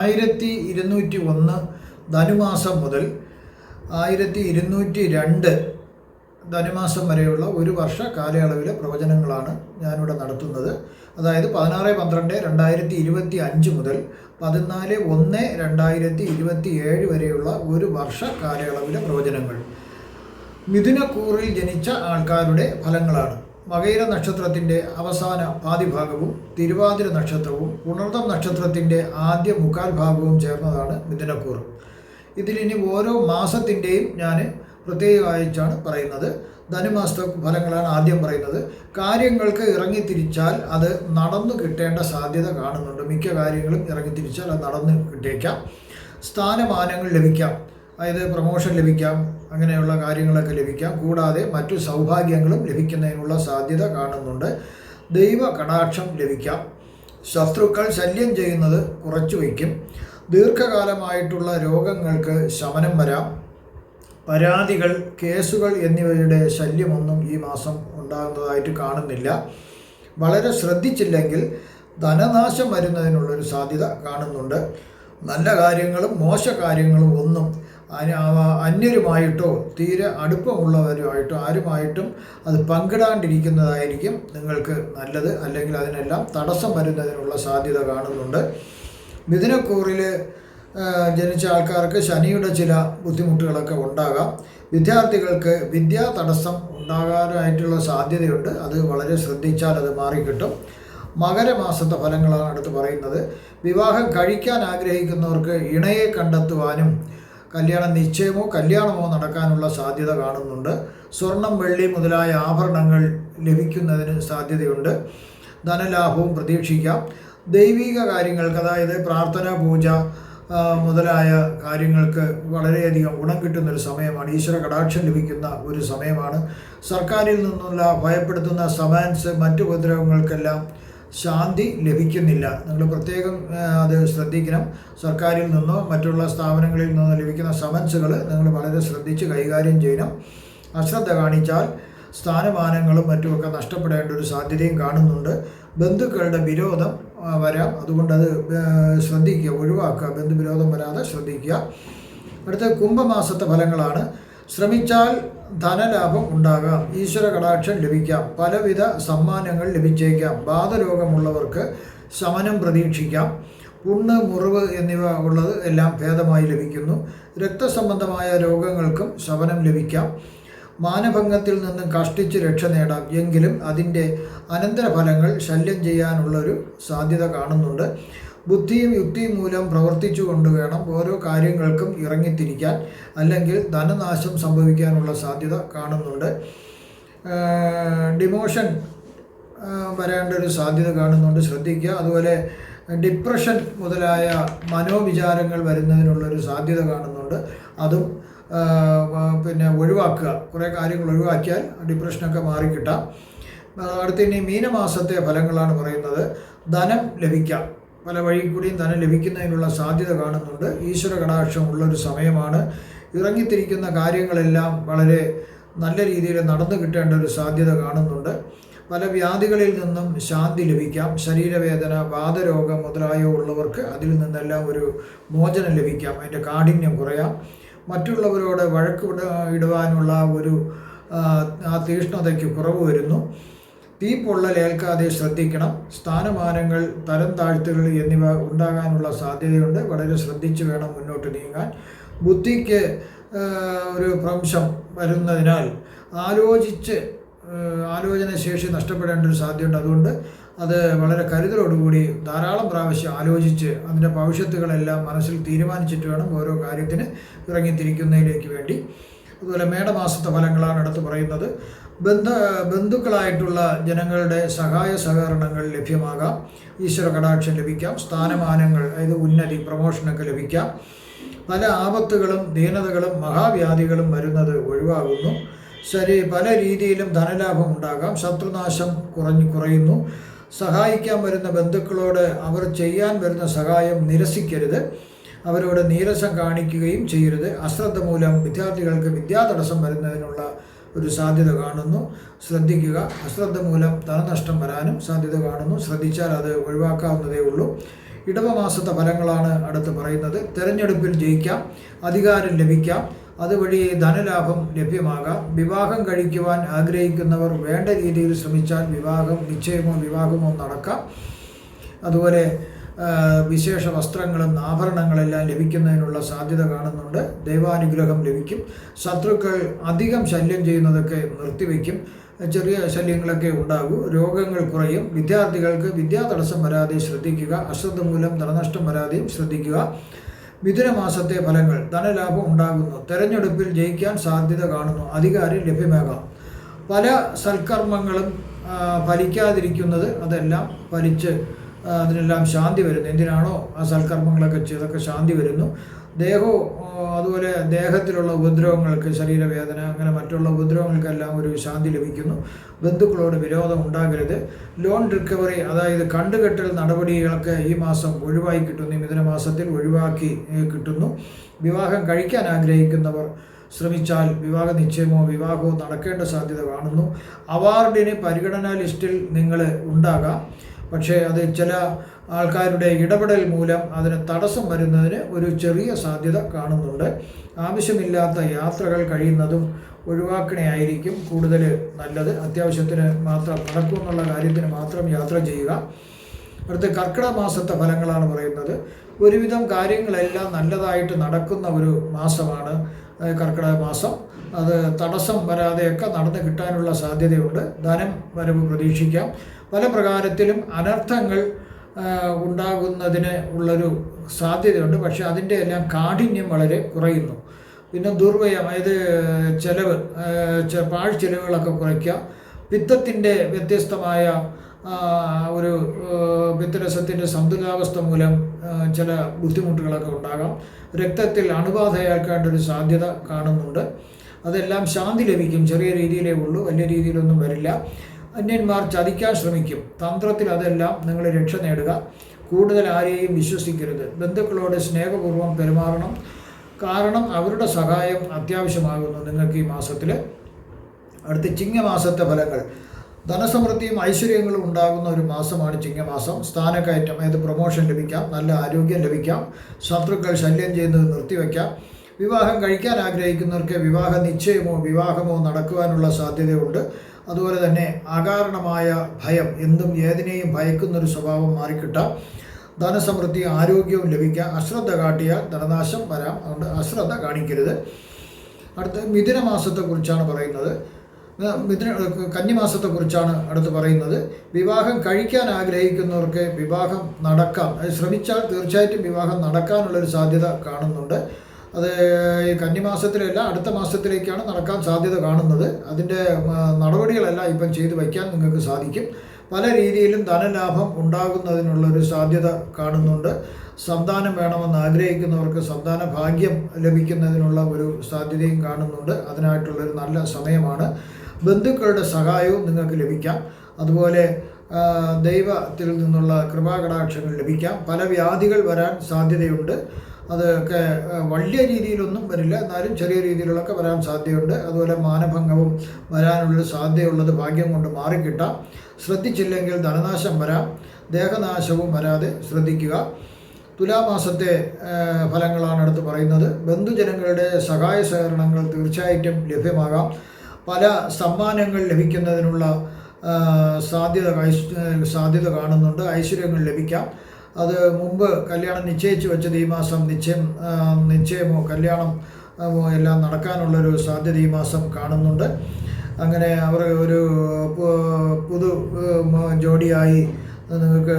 1201 ധനുമാസം മുതൽ 1202 ധനുമാസം വരെയുള്ള ഒരു വർഷ കാലയളവിലെ പ്രവചനങ്ങളാണ് ഞാനിവിടെ നടത്തുന്നത്. അതായത് 16-12-2025 മുതൽ 14-1-2027 വരെയുള്ള ഒരു വർഷ കാലയളവിലെ പ്രവചനങ്ങൾ. മിഥുനക്കൂറിൽ ജനിച്ച ആൾക്കാരുടെ ഫലങ്ങളാണ്. മകയിര നക്ഷത്രത്തിൻ്റെ അവസാന പാതിഭാഗവും തിരുവാതിര നക്ഷത്രവും പുണർതം നക്ഷത്രത്തിൻ്റെ ആദ്യ മുക്കാൽ ഭാഗവും ചേർന്നതാണ് മിഥുനക്കൂർ. ഇതിലിനി ഓരോ മാസത്തിൻ്റെയും ഞാൻ പ്രത്യേകമായിട്ടാണ് പറയുന്നത്. ധനുമാസത്തെ ഫലങ്ങളാണ് ആദ്യം പറയുന്നത്. കാര്യങ്ങൾക്ക് ഇറങ്ങിത്തിരിച്ചാൽ അത് നടന്നു കിട്ടേണ്ട സാധ്യത കാണുന്നുണ്ട്. മിക്ക കാര്യങ്ങളും ഇറങ്ങിത്തിരിച്ചാൽ അത് നടന്നു കിട്ടിയേക്കാം. സ്ഥാനമാനങ്ങൾ ലഭിക്കാം, അതായത് പ്രമോഷൻ ലഭിക്കാം, അങ്ങനെയുള്ള കാര്യങ്ങളൊക്കെ ലഭിക്കാം. കൂടാതെ മറ്റു സൗഭാഗ്യങ്ങളും ലഭിക്കുന്നതിനുള്ള സാധ്യത കാണുന്നുണ്ട്. ദൈവ കടാക്ഷം ലഭിക്കാം. ശത്രുക്കൾ ശല്യം ചെയ്യുന്നത് കുറച്ചു വയ്ക്കും. ദീർഘകാലമായിട്ടുള്ള രോഗങ്ങൾക്ക് ശമനം വരാം. പരാതികൾ, കേസുകൾ എന്നിവയുടെ ശല്യമൊന്നും ഈ മാസം ഉണ്ടാകുന്നതായിട്ട് കാണുന്നില്ല. വളരെ ശ്രദ്ധിച്ചില്ലെങ്കിൽ ധനനാശം വരുന്നതിനുള്ളൊരു സാധ്യത കാണുന്നുണ്ട്. നല്ല കാര്യങ്ങളും മോശ കാര്യങ്ങളും ഒന്നും അന്യരുമായിട്ടോ തീരെ അടുപ്പമുള്ളവരുമായിട്ടോ ആരുമായിട്ടും അത് പങ്കിടാണ്ടിരിക്കുന്നതായിരിക്കും നിങ്ങൾക്ക് നല്ലത്. അല്ലെങ്കിൽ അതിനെല്ലാം തടസ്സം വരുന്നതിനുള്ള സാധ്യത കാണുന്നുണ്ട്. മിഥുനക്കൂറിൽ ജനിച്ച ആൾക്കാർക്ക് ശനിയുടെ ചില ബുദ്ധിമുട്ടുകളൊക്കെ ഉണ്ടാകാം. വിദ്യാർത്ഥികൾക്ക് വിദ്യാ തടസ്സം ഉണ്ടാകാനായിട്ടുള്ള സാധ്യതയുണ്ട്. അത് വളരെ ശ്രദ്ധിച്ചാൽ അത് മാറിക്കിട്ടും. മകരമാസത്തെ ഫലങ്ങളാണ് അടുത്ത് പറയുന്നത്. വിവാഹം കഴിക്കാൻ ആഗ്രഹിക്കുന്നവർക്ക് ഇണയെ കണ്ടെത്തുവാനും കല്യാണ നിശ്ചയമോ കല്യാണമോ നടക്കാനുള്ള സാധ്യത കാണുന്നുണ്ട്. സ്വർണം, വെള്ളി മുതലായ ആഭരണങ്ങൾ ലഭിക്കുന്നതിന് സാധ്യതയുണ്ട്. ധനലാഭവും പ്രതീക്ഷിക്കാം. ദൈവിക കാര്യങ്ങൾക്ക്, അതായത് പ്രാർത്ഥന, പൂജ മുതലായ കാര്യങ്ങൾക്ക് വളരെയധികം ഗുണം കിട്ടുന്നൊരു സമയമാണ്. ഈശ്വര കടാക്ഷം ലഭിക്കുന്ന ഒരു സമയമാണ്. സർക്കാരിൽ നിന്നുള്ള ഭയപ്പെടുത്തുന്ന സമൻസ്, മറ്റു ഉപദ്രവങ്ങൾക്കെല്ലാം ശാന്തി ലഭിക്കുന്നില്ല. നിങ്ങൾ പ്രത്യേകം അത് ശ്രദ്ധിക്കണം. സർക്കാരിൽ നിന്നോ മറ്റുള്ള സ്ഥാപനങ്ങളിൽ നിന്നോ ലഭിക്കുന്ന സമൻസുകൾ നിങ്ങൾ വളരെ ശ്രദ്ധിച്ച് കൈകാര്യം ചെയ്യണം. അശ്രദ്ധ കാണിച്ചാൽ സ്ഥാനമാനങ്ങളും മറ്റുമൊക്കെ നഷ്ടപ്പെടേണ്ട ഒരു സാധ്യതയും കാണുന്നുണ്ട്. ബന്ധുക്കളുടെ വിരോധം വരാം. അതുകൊണ്ട് അത് ശ്രദ്ധിക്കുക, ഒഴിവാക്കുക. ബന്ധുവിരോധം വരാതെ ശ്രദ്ധിക്കുക. അടുത്ത കുംഭമാസത്തെ ഫലങ്ങളാണ്. ശ്രമിച്ചാൽ ധനലാഭം ഉണ്ടാകാം. ഈശ്വര കടാക്ഷം ലഭിക്കാം. പലവിധ സമ്മാനങ്ങൾ ലഭിച്ചേക്കാം. ബാധരോഗമുള്ളവർക്ക് ശമനം പ്രതീക്ഷിക്കാം. പുണ്ണ്, മുറിവ് എന്നിവ ഉള്ളത് എല്ലാം ഭേദമായി ലഭിക്കുന്നു. രക്തസംബന്ധമായ രോഗങ്ങൾക്കും ശമനം ലഭിക്കാം. മാനഭംഗത്തിൽ നിന്നും കഷ്ടിച്ച് രക്ഷ നേടാം. എങ്കിലും അതിൻ്റെ അനന്തരഫലങ്ങൾ ശല്യം ചെയ്യാനുള്ളൊരു സാധ്യത കാണുന്നുണ്ട്. ബുദ്ധിയും യുക്തിയും മൂലം പ്രവർത്തിച്ചു കൊണ്ട് വേണം ഓരോ കാര്യങ്ങൾക്കും ഇറങ്ങിത്തിരിക്കാൻ, അല്ലെങ്കിൽ ധനനാശം സംഭവിക്കാനുള്ള സാധ്യത കാണുന്നുണ്ട്. ഡിമോഷൻ വരേണ്ട ഒരു സാധ്യത കാണുന്നുണ്ട്, ശ്രദ്ധിക്കുക. അതുപോലെ ഡിപ്രഷൻ മുതലായ മനോവിചാരങ്ങൾ വരുന്നതിനുള്ളൊരു സാധ്യത കാണുന്നുണ്ട്. അതും ഒഴിവാക്കുക. കുറേ കാര്യങ്ങൾ ഒഴിവാക്കിയാൽ ഡിപ്രഷനൊക്കെ മാറിക്കിട്ടാം. അടുത്തിനി മീനമാസത്തെ ഫലങ്ങളാണ് പറയുന്നത്. ധനം ലഭിക്കാം. പല വഴി കൂടിയും ധനം ലഭിക്കുന്നതിനുള്ള സാധ്യത കാണുന്നുണ്ട്. ഈശ്വര കടാക്ഷം ഉള്ളൊരു സമയമാണ്. ഇറങ്ങിത്തിരിക്കുന്ന കാര്യങ്ങളെല്ലാം വളരെ നല്ല രീതിയിൽ നടന്നു കിട്ടേണ്ട ഒരു സാധ്യത കാണുന്നുണ്ട്. പല വ്യാധികളിൽ നിന്നും ശാന്തി ലഭിക്കാം. ശരീരവേദന, വാതരോഗം മുതലായ ഉള്ളവർക്ക് അതിൽ നിന്നെല്ലാം ഒരു മോചനം ലഭിക്കാം. അതിൻ്റെ കാഠിന്യം കുറയാം. മറ്റുള്ളവരോട് വഴക്ക് ഇടുവാനുള്ള ഒരു ആ തീഷ്ണതയ്ക്ക് കുറവ് വരുന്നു. തീ പൊള്ളലേൽക്കാതെ ശ്രദ്ധിക്കണം. സ്ഥാനമാനങ്ങൾ, തരം താഴ്ത്തുകൾ എന്നിവ ഉണ്ടാകാനുള്ള സാധ്യതയുണ്ട്. വളരെ ശ്രദ്ധിച്ച് വേണം മുന്നോട്ട് നീങ്ങാൻ. ബുദ്ധിക്ക് ഒരു ഭ്രംശം വരുന്നതിനാൽ ആലോചന ശേഷി നഷ്ടപ്പെടേണ്ട ഒരു സാധ്യതയുണ്ട്. അതുകൊണ്ട് അത് വളരെ കരുതലോടുകൂടി ധാരാളം പ്രാവശ്യം ആലോചിച്ച് അതിൻ്റെ ഭവിഷ്യത്തുകളെല്ലാം മനസ്സിൽ തീരുമാനിച്ചിട്ട് വേണം ഓരോ കാര്യത്തിന് ഇറങ്ങിത്തിരിക്കുന്നതിലേക്ക് വേണ്ടി. അതുപോലെ മേടമാസത്തെ ഫലങ്ങളാണ് അടുത്ത് പറയുന്നത്. ബന്ധുക്കളായിട്ടുള്ള ജനങ്ങളുടെ സഹായ സഹകരണങ്ങൾ ലഭ്യമാകാം. ഈശ്വര കടാക്ഷം ലഭിക്കാം. സ്ഥാനമാനങ്ങൾ, അതായത് ഉന്നതി, പ്രമോഷനൊക്കെ ലഭിക്കാം. പല ആപത്തുകളും ദീനതകളും മഹാവ്യാധികളും വരുന്നത് ഒഴിവാകുന്നു. പല രീതിയിലും ധനലാഭം ഉണ്ടാകാം. ശത്രുനാശം കുറയുന്നു. സഹായിക്കാൻ വരുന്ന ബന്ധുക്കളോട് അവർ ചെയ്യാൻ വരുന്ന സഹായം നിരസിക്കരുത്. അവരോട് നീരസം കാണിക്കുകയും ചെയ്യരുത്. അശ്രദ്ധ മൂലം വിദ്യാർത്ഥികൾക്ക് വിദ്യാതടസ്സം വരുന്നതിനുള്ള ഒരു സാധ്യത കാണുന്നു. ശ്രദ്ധിക്കുക. അശ്രദ്ധ മൂലം ധനനഷ്ടം വരാനും സാധ്യത കാണുന്നു. ശ്രദ്ധിച്ചാൽ അത് ഒഴിവാക്കാവുന്നതേ ഉള്ളൂ. ഇടവമാസത്തെ ഫലങ്ങളാണ് അടുത്ത് പറയുന്നത്. തെരഞ്ഞെടുപ്പിൽ ജയിക്കാം, അധികാരം ലഭിക്കാം, അതുവഴി ധനലാഭം ലഭ്യമാകാം. വിവാഹം കഴിക്കുവാൻ ആഗ്രഹിക്കുന്നവർ വേണ്ട രീതിയിൽ ശ്രമിച്ചാൽ വിവാഹമോ നടക്കാം. അതുപോലെ വിശേഷ വസ്ത്രങ്ങളും ആഭരണങ്ങളെല്ലാം ലഭിക്കുന്നതിനുള്ള സാധ്യത കാണുന്നുണ്ട്. ദൈവാനുഗ്രഹം ലഭിക്കും. ശത്രുക്കൾ അധികം ശല്യം ചെയ്യുന്നതൊക്കെ നിർത്തിവെക്കും. ചെറിയ ശല്യങ്ങളൊക്കെ ഉണ്ടാകൂ. രോഗങ്ങൾ കുറയും. വിദ്യാർത്ഥികൾക്ക് വിദ്യാതടസ്സം വരാതെ ശ്രദ്ധിക്കുക. അശ്രദ്ധ മൂലം ധനനഷ്ടം വരാതെയും ശ്രദ്ധിക്കുക. മിഥുനമാസത്തെ ഫലങ്ങൾ. ധനലാഭം ഉണ്ടാകുന്നു. തെരഞ്ഞെടുപ്പിൽ ജയിക്കാൻ സാധ്യത കാണുന്നു. അധികാരം ലഭ്യമാകാം. പല സൽക്കർമ്മങ്ങളും ഫലിക്കാതിരിക്കുന്നത് അതെല്ലാം ഫലിച്ച് അതിനെല്ലാം ശാന്തി വരുന്നു. എന്തിനാണോ ആ സൽക്കർമ്മങ്ങളൊക്കെ ചെയ്തൊക്കെ ശാന്തി വരുന്നു. അതുപോലെ ദേഹത്തിലുള്ള ഉപദ്രവങ്ങൾക്ക്, ശരീരവേദന, അങ്ങനെ മറ്റുള്ള ഉപദ്രവങ്ങൾക്കെല്ലാം ഒരു ശാന്തി ലഭിക്കുന്നു. ബന്ധുക്കളോട് വിരോധം ഉണ്ടാകരുത്. ലോൺ റിക്കവറി, അതായത് കണ്ടുകെട്ടൽ നടപടികളൊക്കെ ഈ മാസം ഒഴിവായി കിട്ടുന്നു. ഈ മിഥുനമാസത്തിൽ ഒഴിവാക്കി കിട്ടുന്നു. വിവാഹം കഴിക്കാൻ ആഗ്രഹിക്കുന്നവർ ശ്രമിച്ചാൽ വിവാഹ നിശ്ചയമോ വിവാഹമോ നടക്കേണ്ട സാധ്യത കാണുന്നു. അവാർഡിന് പരിഗണനാ ലിസ്റ്റിൽ നിങ്ങൾ ഉണ്ടാകാം. പക്ഷേ അത് ചില ആൾക്കാരുടെ ഇടപെടൽ മൂലം അതിന് തടസ്സം വരുന്നതിന് ഒരു ചെറിയ സാധ്യത കാണുന്നുണ്ട്. ആവശ്യമില്ലാത്ത യാത്രകൾ കഴിയുന്നതും ഒഴിവാക്കണയായിരിക്കും കൂടുതൽ നല്ലത്. അത്യാവശ്യത്തിന് മാത്രം നടക്കുമെന്നുള്ള കാര്യത്തിന് മാത്രം യാത്ര ചെയ്യുക. അടുത്ത കർക്കിടക മാസത്തെ ഫലങ്ങളാണ് പറയുന്നത്. ഒരുവിധം കാര്യങ്ങളെല്ലാം നല്ലതായിട്ട് നടക്കുന്ന ഒരു മാസമാണ് കർക്കിടക മാസം. അത് തടസ്സം വരാതെയൊക്കെ നടന്നു കിട്ടാനുള്ള സാധ്യതയുണ്ട്. ധനം വരവ് പ്രതീക്ഷിക്കാം. പല പ്രകാരത്തിലും അനർത്ഥങ്ങൾ ഉണ്ടാകുന്നതിന് ഉള്ളൊരു സാധ്യതയുണ്ട്. പക്ഷേ അതിൻ്റെ എല്ലാം കാഠിന്യം വളരെ കുറയുന്നു. പിന്നെ ദുർവ്യയം, അതായത് ചെലവ്, പാഴ്ചെലവുകളൊക്കെ കുറയ്ക്കുക. പിത്തത്തിൻ്റെ വ്യത്യസ്തമായ ഒരു പിത്തരസത്തിൻ്റെ സന്തുലിതാവസ്ഥ മൂലം ചില ബുദ്ധിമുട്ടുകളൊക്കെ ഉണ്ടാകാം. രക്തത്തിൽ അണുബാധ ഏൽക്കേണ്ട ഒരു സാധ്യത കാണുന്നുണ്ട്. അതെല്ലാം ശാന്തി ലഭിക്കും. ചെറിയ രീതിയിലേ ഉള്ളൂ, വലിയ രീതിയിലൊന്നും വരില്ല. അന്യന്മാർ ചതിക്കാൻ ശ്രമിക്കും. തന്ത്രത്തിൽ അതെല്ലാം നിങ്ങൾ രക്ഷ നേടുക. കൂടുതൽ ആരെയും വിശ്വസിക്കരുത്. ബന്ധുക്കളോട് സ്നേഹപൂർവ്വം പെരുമാറണം. കാരണം അവരുടെ സഹായം അത്യാവശ്യമാകുന്നു നിങ്ങൾക്ക് ഈ മാസത്തിൽ. അടുത്ത ചിങ്ങമാസത്തെ ഫലങ്ങൾ. ധനസമൃദ്ധിയും ഐശ്വര്യങ്ങളും ഉണ്ടാകുന്ന ഒരു മാസമാണ് ചിങ്ങമാസം. സ്ഥാനക്കയറ്റം, അതായത് പ്രൊമോഷൻ ലഭിക്കാം. നല്ല ആരോഗ്യം ലഭിക്കാം. ശത്രുക്കൾ ശല്യം ചെയ്യുന്നത് നിർത്തിവെക്കാം. വിവാഹം കഴിക്കാൻ ആഗ്രഹിക്കുന്നവർക്ക് വിവാഹ നിശ്ചയമോ വിവാഹമോ നടക്കുവാനുള്ള സാധ്യതയുണ്ട്. അതുപോലെ തന്നെ അകാരണമായ ഭയം, എന്തും ഏതിനെയും ഭയക്കുന്നൊരു സ്വഭാവം മാറിക്കിട്ടാം. ധനസമൃദ്ധി, ആരോഗ്യവും ലഭിക്കാം. അശ്രദ്ധ കാട്ടിയാൽ ധനനാശം വരാം. അതുകൊണ്ട് അശ്രദ്ധ കാണിക്കരുത്. അടുത്ത മിഥുനമാസത്തെക്കുറിച്ചാണ് പറയുന്നത്. കന്നിമാസത്തെക്കുറിച്ചാണ് അടുത്ത് പറയുന്നത്. വിവാഹം കഴിക്കാൻ ആഗ്രഹിക്കുന്നവർക്ക് വിവാഹം നടക്കാം. അത് ശ്രമിച്ചാൽ തീർച്ചയായിട്ടും വിവാഹം നടക്കാനുള്ളൊരു സാധ്യത കാണുന്നുണ്ട്. അത് ഈ കന്നിമാസത്തിലല്ല, അടുത്ത മാസത്തിലേക്കാണ് നടക്കാൻ സാധ്യത കാണുന്നത്. അതിൻ്റെ നടപടികളെല്ലാം ഇപ്പം ചെയ്തു വയ്ക്കാൻ നിങ്ങൾക്ക് സാധിക്കും. പല രീതിയിലും ധനലാഭം ഉണ്ടാകുന്നതിനുള്ളൊരു സാധ്യത കാണുന്നുണ്ട്. സന്താനം വേണമെന്ന് ആഗ്രഹിക്കുന്നവർക്ക് സന്താന ഭാഗ്യം ലഭിക്കുന്നതിനുള്ള ഒരു സാധ്യതയും കാണുന്നുണ്ട്. അതിനായിട്ടുള്ളൊരു നല്ല സമയമാണ്. ബന്ധുക്കളുടെ സഹായവും നിങ്ങൾക്ക് ലഭിക്കാം. അതുപോലെ ദൈവത്തിൽ നിന്നുള്ള കൃപാകടാക്ഷങ്ങൾ ലഭിക്കാം. പല വ്യാധികൾ വരാൻ സാധ്യതയുണ്ട്. അതൊക്കെ വലിയ രീതിയിലൊന്നും വരില്ല, എന്നാലും ചെറിയ രീതിയിലൊക്കെ വരാൻ സാധ്യതയുണ്ട്. അതുപോലെ മാനഭംഗവും വരാനുള്ള സാധ്യതയുള്ളത് ഭാഗ്യം കൊണ്ട് മാറിക്കിട്ടാം. ശ്രദ്ധിച്ചില്ലെങ്കിൽ ധനനാശം വരാം. ദേഹനാശവും വരാതെ ശ്രദ്ധിക്കുക. തുലാമാസത്തെ ഫലങ്ങളാണ് അടുത്ത് പറയുന്നത്. ബന്ധുജനങ്ങളുടെ സഹായ സഹകരണങ്ങൾ തീർച്ചയായിട്ടും ലഭ്യമാകാം. പല സമ്മാനങ്ങൾ ലഭിക്കുന്നതിനുള്ള സാധ്യത കാണുന്നുണ്ട്. ഐശ്വര്യങ്ങൾ ലഭിക്കാം. അത് മുമ്പ് കല്യാണം നിശ്ചയിച്ച് വെച്ചത് ഈ മാസം നിശ്ചയമോ കല്യാണം എല്ലാം നടക്കാനുള്ളൊരു സാധ്യത ഈ മാസം കാണുന്നുണ്ട്. അങ്ങനെ അവർ ഒരു പുതു ജോഡിയായി നിങ്ങൾക്ക്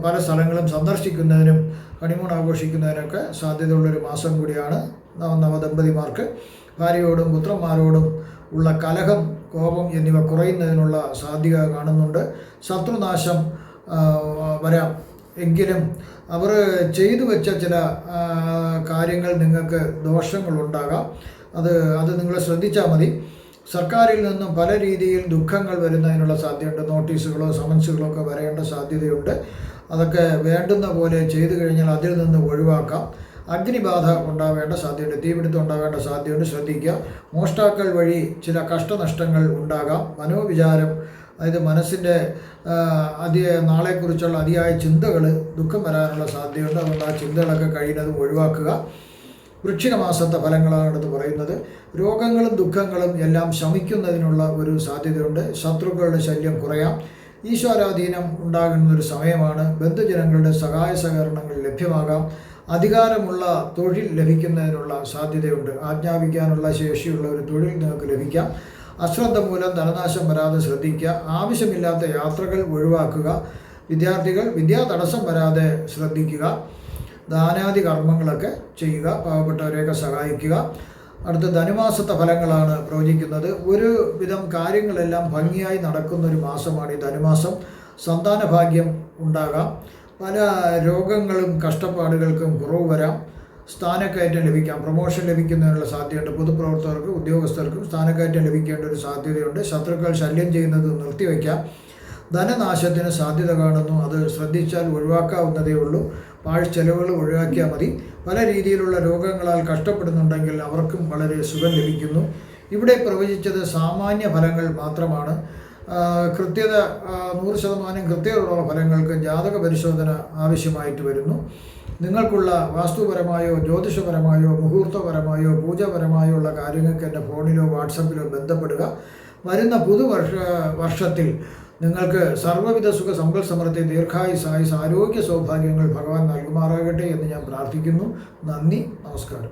പല സ്ഥലങ്ങളും സന്ദർശിക്കുന്നതിനും ഹണിമൂൺ ആഘോഷിക്കുന്നതിനൊക്കെ സാധ്യതയുള്ളൊരു മാസം കൂടിയാണ് നവദമ്പതിമാർക്ക്. ഭാര്യയോടും പുത്രന്മാരോടും ഉള്ള കലഹം, കോപം എന്നിവ കുറയുന്നതിനുള്ള സാധ്യത കാണുന്നുണ്ട്. ശത്രുനാശം വരാം. എങ്കിലും അവർ ചെയ്തു വെച്ച ചില കാര്യങ്ങൾ നിങ്ങൾക്ക് ദോഷങ്ങളുണ്ടാകാം. അത് നിങ്ങൾ ശ്രദ്ധിച്ചാൽ മതി. സർക്കാരിൽ നിന്നും പല രീതിയിൽ ദുഃഖങ്ങൾ വരുന്നതിനുള്ള സാധ്യതയുണ്ട്. നോട്ടീസുകളോ സമൻസുകളോ ഒക്കെ വരേണ്ട സാധ്യതയുണ്ട്. അതൊക്കെ വേണ്ടുന്ന പോലെ ചെയ്തു കഴിഞ്ഞാൽ അതിൽ നിന്ന് ഒഴിവാക്കാം. അഗ്നിബാധ ഉണ്ടാവേണ്ട സാധ്യതയുണ്ട്. തീപിടുത്തം ഉണ്ടാവേണ്ട സാധ്യതയുണ്ട്. ശ്രദ്ധിക്കുക. മോഷ്ടാക്കൾ വഴി ചില കഷ്ടനഷ്ടങ്ങൾ ഉണ്ടാകാം. മനോവിചാരം അതായത് മനസ്സിൻ്റെ നാളെക്കുറിച്ചുള്ള അതിയായ ചിന്തകൾ ദുഃഖം വരാനുള്ള സാധ്യതയുണ്ട്. അതുകൊണ്ട് ആ ചിന്തകളൊക്കെ കഴിയുന്നതും ഒഴിവാക്കുക. വൃശ്ചിക മാസത്തെ ഫലങ്ങളാണ് എടുത്ത് പറയുന്നത്. രോഗങ്ങളും ദുഃഖങ്ങളും എല്ലാം ശമിക്കുന്നതിനുള്ള ഒരു സാധ്യതയുണ്ട്. ശത്രുക്കളുടെ ശല്യം കുറയാം. ഈശ്വരാധീനം ഉണ്ടാകുന്നൊരു സമയമാണ്. ബന്ധുജനങ്ങളുടെ സഹായ സഹകരണങ്ങൾ ലഭ്യമാകാം. അധികാരമുള്ള തൊഴിൽ ലഭിക്കുന്നതിനുള്ള സാധ്യതയുണ്ട്. ആജ്ഞാപിക്കാനുള്ള ശേഷിയുള്ള ഒരു തൊഴിൽ നിങ്ങൾക്ക് ലഭിക്കാം. അശ്രദ്ധ മൂലം ധനനാശം വരാതെ ശ്രദ്ധിക്കുക. ആവശ്യമില്ലാത്ത യാത്രകൾ ഒഴിവാക്കുക. വിദ്യാർത്ഥികൾ തടസ്സം വരാതെ ശ്രദ്ധിക്കുക. ദാനാദി കർമ്മങ്ങളൊക്കെ ചെയ്യുക. പാവപ്പെട്ടവരെയൊക്കെ സഹായിക്കുക. അടുത്ത ധനുമാസത്തെ ഫലങ്ങളാണ് പ്രവചിക്കുന്നത്. ഒരു വിധം കാര്യങ്ങളെല്ലാം ഭംഗിയായി നടക്കുന്നൊരു മാസമാണ് ഈ ധനുമാസം. സന്താന ഭാഗ്യം ഉണ്ടാകാം. പല രോഗങ്ങളും കഷ്ടപ്പാടുകൾക്കും കുറവ് വരാം. സ്ഥാനക്കയറ്റം ലഭിക്കാം. പ്രൊമോഷൻ ലഭിക്കുന്നതിനുള്ള സാധ്യതയുണ്ട്. പൊതുപ്രവർത്തകർക്കും ഉദ്യോഗസ്ഥർക്കും സ്ഥാനക്കയറ്റം ലഭിക്കേണ്ട ഒരു സാധ്യതയുണ്ട്. ശത്രുക്കൾ ശല്യം ചെയ്യുന്നത് നിർത്തിവെക്കാം. ധനനാശത്തിന് സാധ്യത കാണുന്നു. അത് ശ്രദ്ധിച്ചാൽ ഒഴിവാക്കാവുന്നതേ ഉള്ളൂ. ചെലവുകൾ ഒഴിവാക്കിയാൽ മതി. പല രീതിയിലുള്ള രോഗങ്ങളാൽ കഷ്ടപ്പെടുന്നുണ്ടെങ്കിൽ അവർക്കും വളരെ സുഖം ലഭിക്കുന്നു. ഇവിടെ പ്രവചിച്ചത് സാമാന്യ ഫലങ്ങൾ മാത്രമാണ്. കൃത്യത 100% കൃത്യതയുള്ള ഫലങ്ങൾക്ക് ജാതക പരിശോധന ആവശ്യമായിട്ട് വരുന്നു. നിങ്ങൾക്കുള്ള വാസ്തുപരമായോ ജ്യോതിഷപരമായോ മുഹൂർത്തപരമായോ പൂജപരമായോ ഉള്ള കാര്യങ്ങൾക്ക് എൻ്റെ ഫോണിലോ വാട്സപ്പിലോ ബന്ധപ്പെടുക. വരുന്ന വർഷത്തിൽ നിങ്ങൾക്ക് സർവ്വവിധ സുഖ സമ്പൽ സമൃദ്ധി ദീർഘായുസ് ആരോഗ്യ സൗഭാഗ്യങ്ങൾ ഭഗവാൻ നൽകുമാറാകട്ടെ എന്ന് ഞാൻ പ്രാർത്ഥിക്കുന്നു. നന്ദി, നമസ്കാരം.